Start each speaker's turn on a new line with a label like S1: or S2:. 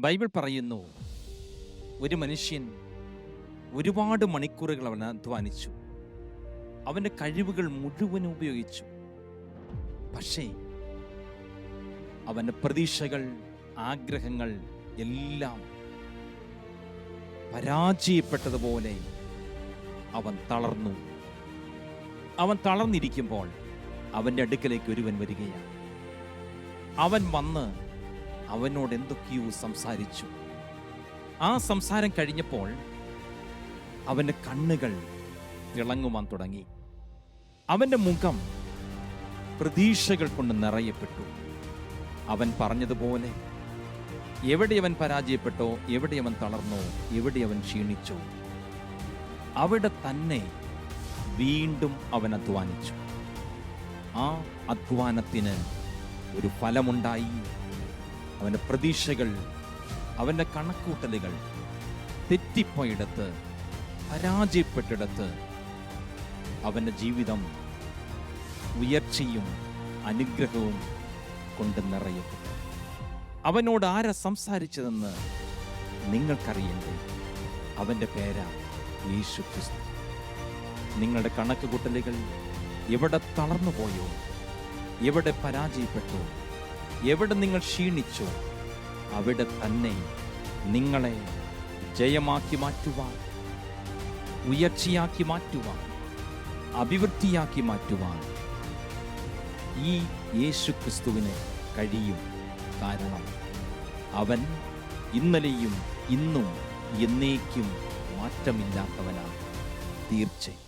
S1: Bible പറയുന്നു, ഒരു മനുഷ്യൻ ഒരുപാട് മണിക്കൂറുകൾ അവൻ അധ്വാനിച്ചു, അവൻ്റെ കഴിവുകൾ മുഴുവനും ഉപയോഗിച്ചു. പക്ഷേ അവൻ്റെ പ്രതീക്ഷകൾ, ആഗ്രഹങ്ങൾ എല്ലാം പരാജയപ്പെട്ടതുപോലെ അവൻ തളർന്നു. അവൻ തളർന്നിരിക്കുമ്പോൾ അവൻ്റെ അടുക്കലേക്ക് ഒരുവൻ വരികയാണ്. അവൻ വന്ന് അവനോട് എന്തൊക്കെയോ സംസാരിച്ചു. ആ സംസാരം കഴിഞ്ഞപ്പോൾ അവൻ്റെ കണ്ണുകൾ തിളങ്ങുവാൻ തുടങ്ങി. അവൻ്റെ മുഖം പ്രതീക്ഷകൾ കൊണ്ട് നിറയപ്പെട്ടു. അവൻ പറഞ്ഞതുപോലെ എവിടെ അവൻ പരാജയപ്പെട്ടോ, എവിടെ അവൻ തളർന്നോ, എവിടെ അവൻ ക്ഷീണിച്ചോ, അവിടെ തന്നെ വീണ്ടും അവൻ അധ്വാനിച്ചു. ആ അധ്വാനത്തിന് ഒരു ഫലമുണ്ടായി. അവൻ്റെ പ്രതീക്ഷകൾ, അവൻ്റെ കണക്കൂട്ടലുകൾ തെറ്റിപ്പോയിടത്ത്, പരാജയപ്പെട്ടിടത്ത് അവൻ്റെ ജീവിതം ഉയർച്ചയും അനുഗ്രഹവും കൊണ്ട് നിറയപ്പെട്ടു. അവനോട് ആരാ സംസാരിച്ചതെന്ന് നിങ്ങൾക്കറിയണ്ടേ? അവൻ്റെ പേരാ യേശു ക്രിസ്തു. നിങ്ങളുടെ കണക്കുകൂട്ടലുകൾ എവിടെ തളർന്നു പോയോ, എവിടെ പരാജയപ്പെട്ടോ, എവിടെ നിങ്ങൾ ക്ഷീണിച്ചോ, അവിടെ തന്നെ നിങ്ങളെ ജയമാക്കി മാറ്റുവാൻ, ഉയർച്ചയാക്കി മാറ്റുവാൻ, അഭിവൃദ്ധിയാക്കി മാറ്റുവാൻ ഈ യേശു ക്രിസ്തുവിന് കഴിയും. കാരണം അവൻ ഇന്നലെയും ഇന്നും എന്നേക്കും മാറ്റമില്ലാത്തവനാണ്. തീർച്ചയായും